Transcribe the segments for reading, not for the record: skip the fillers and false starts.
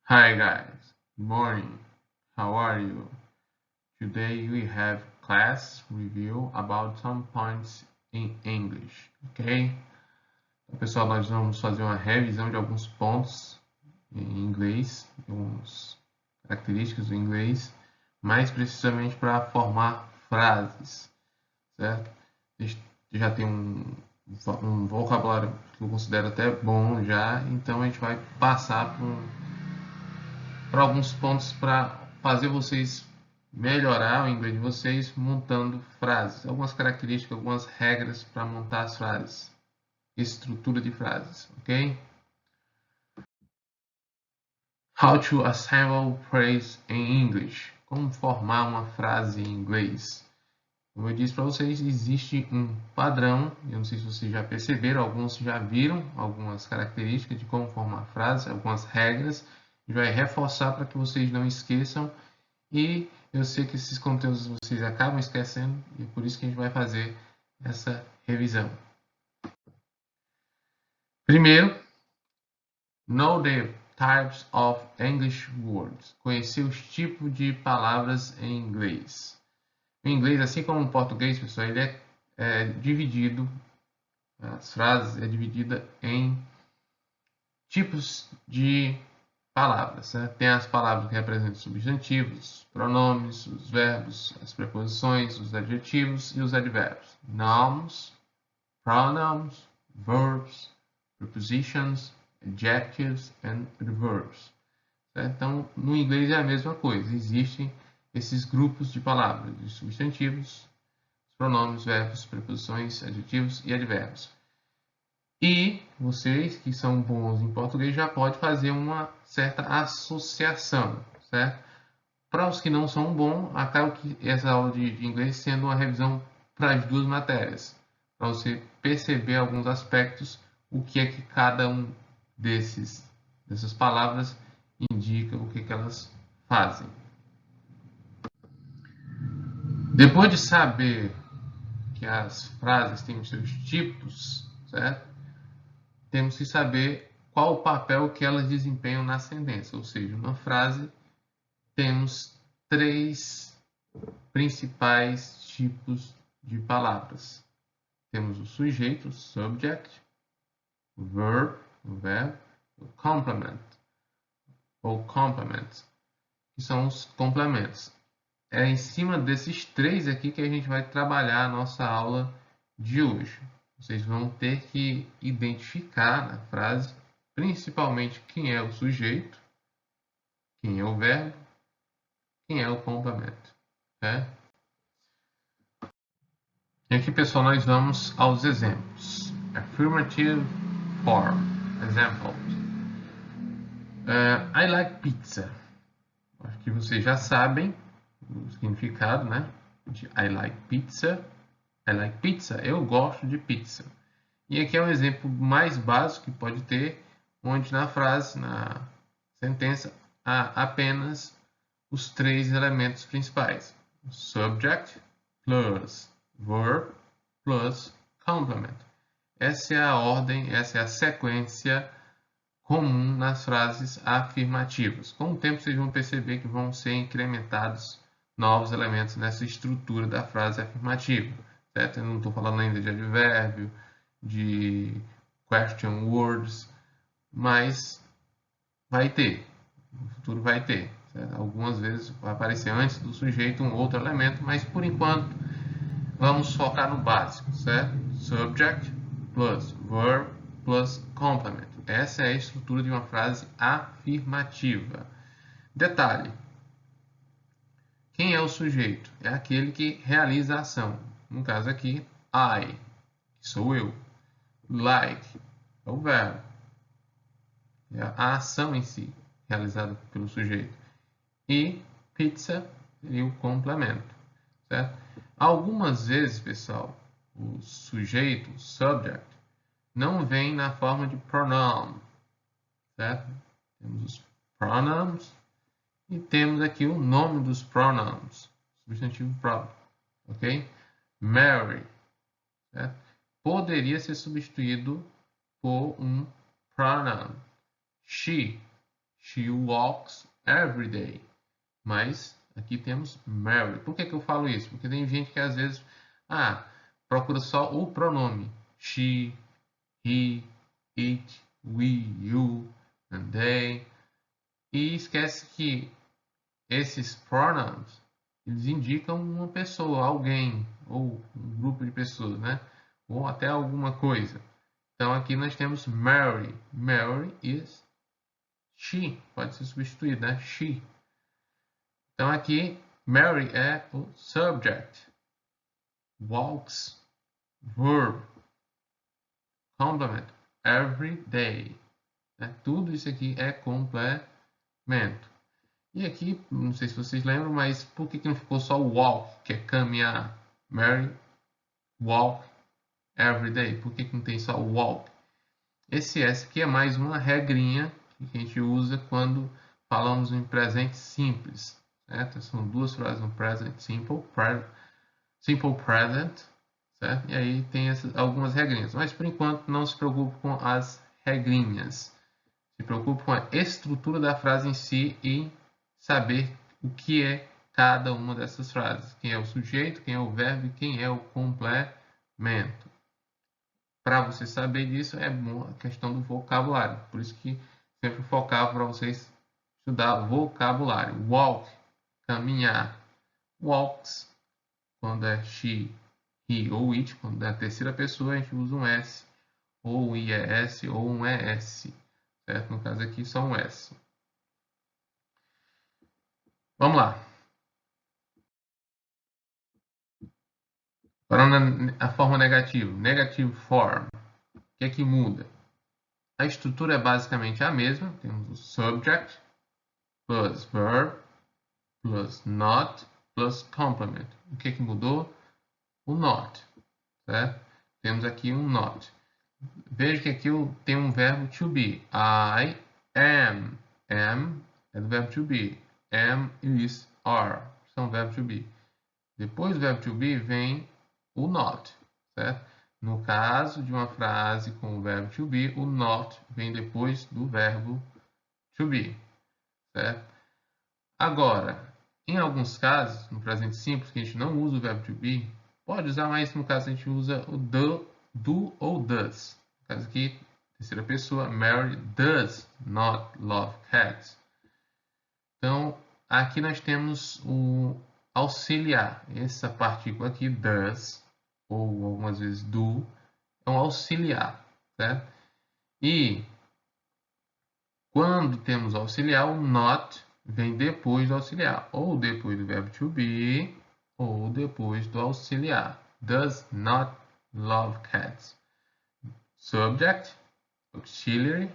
Hi guys, good morning. How are you? Today we have class review about some points in English, ok? Então, pessoal, nós vamos fazer uma revisão de alguns pontos em inglês, algumas características do inglês, mais precisamente para formar frases, certo? Já tem um vocabulário que eu considero até bom já, então a gente vai passar para alguns pontos para fazer vocês melhorar o inglês de vocês montando frases, algumas características, algumas regras para montar as frases, estrutura de frases, ok? How to assemble phrase in English? Como formar uma frase em inglês? Como eu disse para vocês, existe um padrão, eu não sei se vocês já perceberam, alguns já viram algumas características de como formar frases, algumas regras, e vai reforçar para que vocês não esqueçam. E eu sei que esses conteúdos vocês acabam esquecendo e é por isso que a gente vai fazer essa revisão. Primeiro, know the types of English words. Conhecer os tipos de palavras em inglês. O inglês, assim como o português, pessoal, ele é dividido, as frases é dividida em tipos de palavras. Né? Tem as palavras que representam substantivos, os pronomes, os verbos, as preposições, os adjetivos e os advérbios. Nouns, pronouns, verbs, prepositions, adjectives and adverbs. Certo? Então, no inglês é a mesma coisa. Existem esses grupos de palavras, de substantivos, pronomes, verbos, preposições, adjetivos e advérbios. E vocês que são bons em português já pode fazer uma certa associação, certo? Para os que não são bons, acaba que essa aula de inglês sendo uma revisão para as duas matérias, para você perceber alguns aspectos, o que é que cada um dessas palavras indica, o que é que elas fazem. Depois de saber que as frases têm os seus tipos, certo? Temos que saber qual o papel que elas desempenham na sentença, ou seja, numa frase temos três principais tipos de palavras. Temos o sujeito, o subject, o verb, o verbo, o complement, ou complement, que são os complementos. É em cima desses três aqui que a gente vai trabalhar a nossa aula de hoje. Vocês vão ter que identificar na frase, principalmente quem é o sujeito, quem é o verbo, quem é o complemento. Né? E aqui, pessoal, nós vamos aos exemplos. Affirmative form. Example. I like pizza. Acho que vocês já sabem o significado, né? De I like pizza. I like pizza. Eu gosto de pizza. E aqui é um exemplo mais básico que pode ter, onde na frase, na sentença, há apenas os três elementos principais: subject plus verb plus complement. Essa é a ordem, essa é a sequência comum nas frases afirmativas. Com o tempo, vocês vão perceber que vão ser incrementados novos elementos nessa estrutura da frase afirmativa. Certo? Eu não estou falando ainda de advérbio, de question words, mas vai ter, no futuro vai ter. Certo? Algumas vezes vai aparecer antes do sujeito um outro elemento, mas por enquanto vamos focar no básico, certo? Subject plus verb plus complement. Essa é a estrutura de uma frase afirmativa. Detalhe: quem é o sujeito? É aquele que realiza a ação. No caso aqui, I, que sou eu. Like é o verbo, é a ação em si, realizada pelo sujeito. E pizza seria o complemento, certo? Algumas vezes, pessoal, o sujeito, o subject, não vem na forma de pronoun, certo? Temos os pronoun e temos aqui o nome dos pronouns, substantivo próprio, ok? Mary, certo? Poderia ser substituído por um pronoun. She She walks every day. Mas aqui temos Mary. Por que eu falo isso? Porque tem gente que às vezes procura só o pronome. She, he, it, we, you, and they. E esquece que esses pronouns eles indicam uma pessoa, alguém, ou um grupo de pessoas, né? Ou até alguma coisa. Então aqui nós temos Mary. Mary is she. Pode ser substituído, né? She. Então aqui Mary é o subject. Walks, verb. Complement, every day. Né? Tudo isso aqui é complemento. E aqui, não sei se vocês lembram, mas por que não ficou só walk, que é caminhar? Mary walk every day. Por que não tem só walk? Esse S aqui é mais uma regrinha que a gente usa quando falamos em presente simples. Certo? São duas frases no present simple, simple present, certo? E aí tem algumas regrinhas. Mas por enquanto não se preocupe com as regrinhas. Se preocupe com a estrutura da frase em si e saber o que é cada uma dessas frases. Quem é o sujeito, quem é o verbo e quem é o complemento. Para você saber disso é bom a questão do vocabulário. Por isso que sempre focava para vocês estudar vocabulário. Walk, caminhar. Walks, quando é she, he ou it. Quando é a terceira pessoa, a gente usa um S, ou um IES, ou um ES. Certo? No caso aqui, só um S. Vamos lá. Agora a forma negativa. Negative form. O que é que muda? A estrutura é basicamente a mesma. Temos o subject, plus verb, plus not, plus complement. O que é que mudou? O not. Certo? Temos aqui um not. Veja que aqui tem um verbo to be. I am. Am é do verbo to be. Am, is, are. São verbos to be. Depois do verbo to be vem o not, certo? No caso de uma frase com o verbo to be, o not vem depois do verbo to be, certo? Agora, em alguns casos, no presente simples, que a gente não usa o verbo to be, pode usar, mas no caso a gente usa o do ou does. No caso aqui, terceira pessoa, Mary does not love cats. Então, aqui nós temos o auxiliar. Essa partícula aqui, does, ou algumas vezes do, é um auxiliar, certo? E quando temos auxiliar, o not vem depois do auxiliar, ou depois do verbo to be, ou depois do auxiliar. Does not love cats. Subject, auxiliary,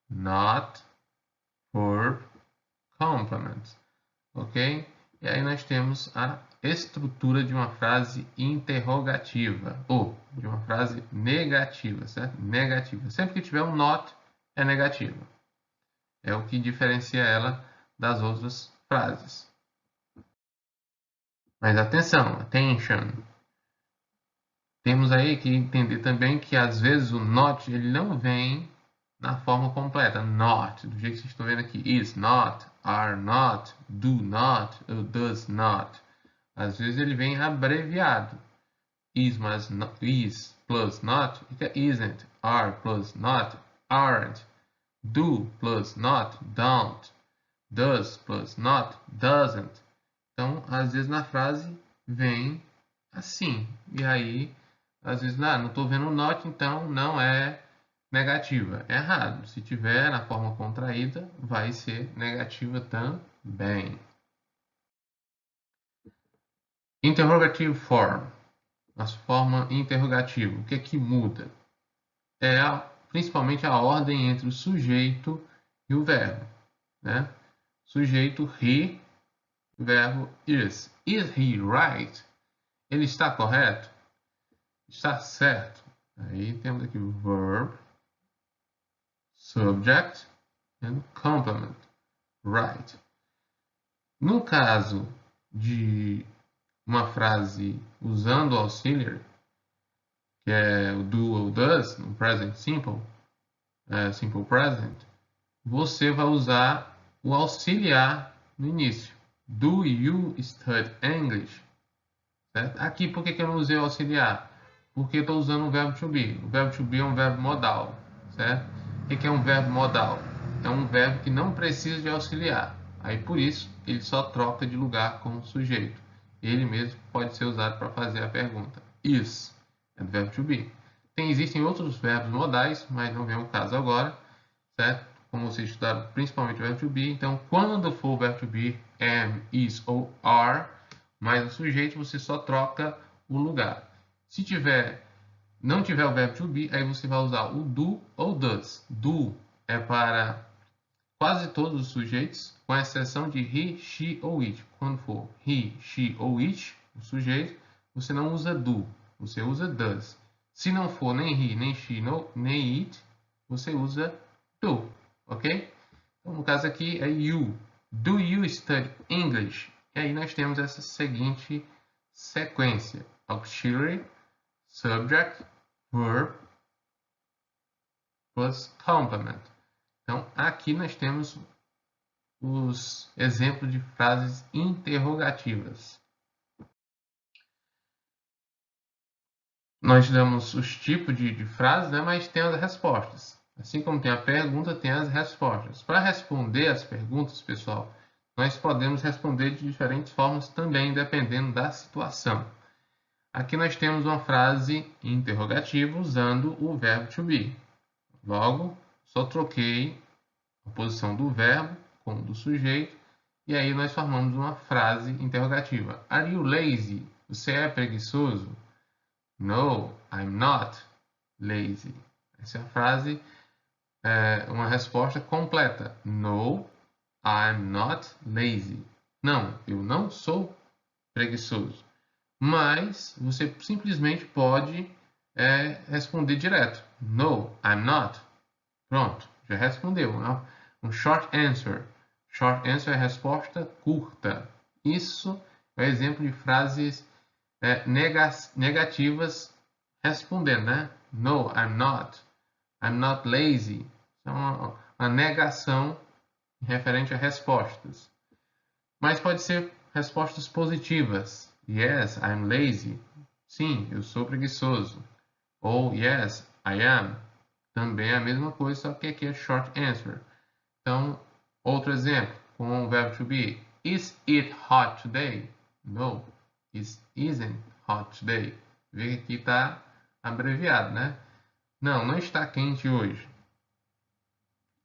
not, verb, complement. Ok? E aí nós temos a estrutura de uma frase interrogativa, ou de uma frase negativa, certo? Negativa. Sempre que tiver um not, é negativa. É o que diferencia ela das outras frases. Mas atenção, attention. Temos aí que entender também que às vezes o not ele não vem na forma completa. Not, do jeito que vocês estão vendo aqui. Is not, are not, do not, ou does not. Às vezes ele vem abreviado. Is plus not fica isn't. Are plus not aren't. Do plus not don't. Does plus not doesn't. Então, às vezes na frase vem assim. E aí, às vezes, não estou vendo not, então não é negativa. É errado. Se tiver na forma contraída, vai ser negativa também. Interrogative form. A forma interrogativa. O que é que muda? É principalmente a ordem entre o sujeito e o verbo. Né? Sujeito he, verbo is. Is he right? Ele está correto? Está certo? Aí temos aqui o verb, subject and complement. Right. No caso de uma frase usando o auxiliary, que é o do ou does, no present simple, simple present, você vai usar o auxiliar no início. Do you study English? Certo? Aqui, por que eu não usei o auxiliar? Porque eu estou usando o verbo to be. O verbo to be é um verbo modal. Certo? O que é um verbo modal? É um verbo que não precisa de auxiliar. Aí, por isso, ele só troca de lugar com o sujeito. Ele mesmo pode ser usado para fazer a pergunta. Is é do verbo to be. Existem outros verbos modais, mas não vem o caso agora. Certo? Como vocês estudaram principalmente o verbo to be. Então, quando for o verbo to be, am, is ou are, mas o sujeito você só troca o lugar. Se não tiver o verbo to be, aí você vai usar o do ou does. Do é para quase todos os sujeitos, com exceção de he, she ou it. Quando for he, she ou it, o sujeito, você não usa do, você usa does. Se não for nem he, nem she, nem it, você usa do, ok? Então, no caso aqui é you. Do you study English? E aí nós temos essa seguinte sequência: auxiliary, subject, verb, plus complement. Então, aqui nós temos os exemplos de frases interrogativas. Nós damos os tipos de frases, né, mas tem as respostas. Assim como tem a pergunta, tem as respostas. Para responder as perguntas, pessoal, nós podemos responder de diferentes formas também, dependendo da situação. Aqui nós temos uma frase interrogativa usando o verbo to be. Logo, só troquei a posição do verbo com o do sujeito e aí nós formamos uma frase interrogativa. Are you lazy? Você é preguiçoso? No, I'm not lazy. Essa é a frase, uma resposta completa. No, I'm not lazy. Não, eu não sou preguiçoso. Mas você simplesmente pode responder direto. No, I'm not. Pronto, já respondeu. Um short answer. Short answer é resposta curta. Isso é um exemplo de frases negativas respondendo, né? No, I'm not. I'm not lazy. É uma negação referente a respostas. Mas pode ser respostas positivas. Yes, I'm lazy. Sim, eu sou preguiçoso. Ou yes, I am. Também é a mesma coisa, só que aqui é short answer. Então, outro exemplo com o verbo to be. Is it hot today? No, it isn't hot today. Vê que aqui está abreviado, né? Não, não está quente hoje.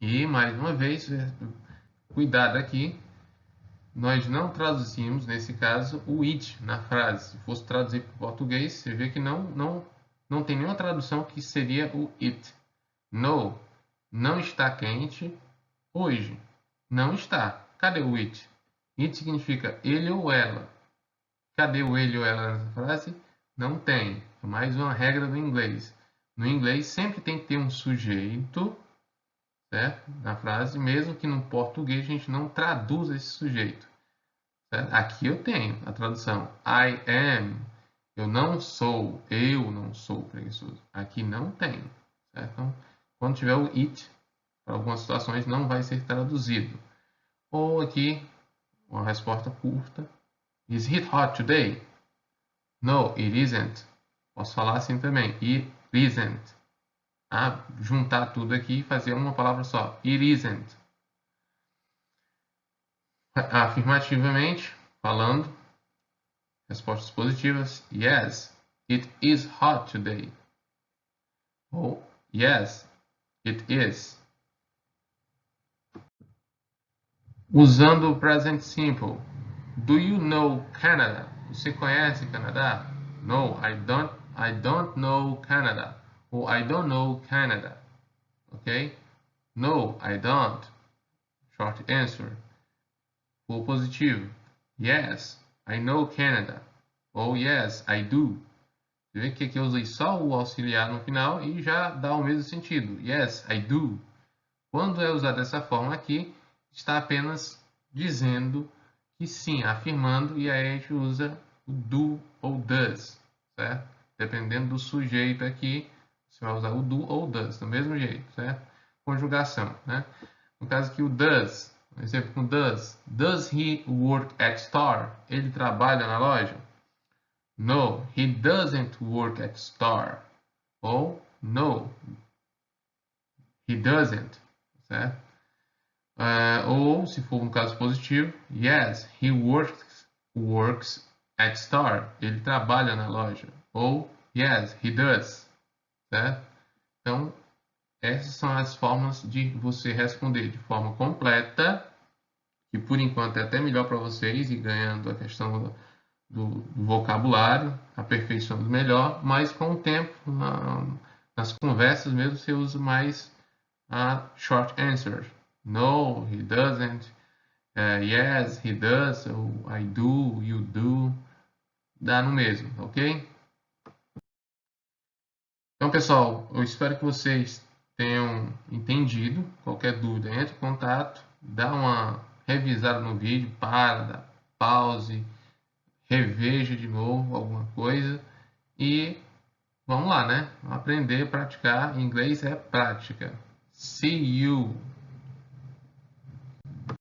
E, mais uma vez, cuidado aqui. Nós não traduzimos, nesse caso, o it na frase. Se fosse traduzir para o português, você vê que não tem nenhuma tradução que seria o it. No, não está quente hoje. Não está. Cadê o it? It significa ele ou ela. Cadê o ele ou ela nessa frase? Não tem. É mais uma regra do inglês. No inglês sempre tem que ter um sujeito, certo? Na frase, mesmo que no português a gente não traduza esse sujeito. Certo? Aqui eu tenho a tradução. I am. Eu não sou preguiçoso. Aqui não tem. Certo? Então, quando tiver o it, para algumas situações não vai ser traduzido. Ou aqui, uma resposta curta. Is it hot today? No, it isn't. Posso falar assim também. It isn't. Juntar tudo aqui e fazer uma palavra só. It isn't. Afirmativamente, falando, respostas positivas. Yes, it is hot today. Ou yes, it is. Usando o present simple. Do you know Canada? Você conhece Canadá? No, I don't know Canada. Ou I don't know Canada. Ok? No, I don't. Short answer. Ou positivo. Yes, I know Canada. Ou yes, I do. Você vê que aqui eu usei só o auxiliar no final e já dá o mesmo sentido. Yes, I do. Quando é usado dessa forma aqui, está apenas dizendo que sim, afirmando, e aí a gente usa o do ou does, certo? Dependendo do sujeito aqui, você vai usar o do ou does, do mesmo jeito, certo? Conjugação, né? No caso aqui o does, um exemplo com does. Does he work at store? Ele trabalha na loja? No, he doesn't work at store. Ou no, he doesn't, certo? Ou, se for um caso positivo, yes, he works at store. Ele trabalha na loja. Ou, yes, he does, certo? Então, essas são as formas de você responder de forma completa, que por enquanto é até melhor para vocês, e ganhando a questão do vocabulário, aperfeiçoando melhor, mas com o tempo, nas conversas mesmo, você usa mais a short answer. No, he doesn't. Yes, he does. Ou I do, you do. Dá no mesmo, ok? Então, pessoal, eu espero que vocês tenham entendido. Qualquer dúvida, entre em contato, dá uma revisada no vídeo, dá pause, reveja de novo alguma coisa e vamos lá, né? Aprender, praticar. Inglês é prática. See you!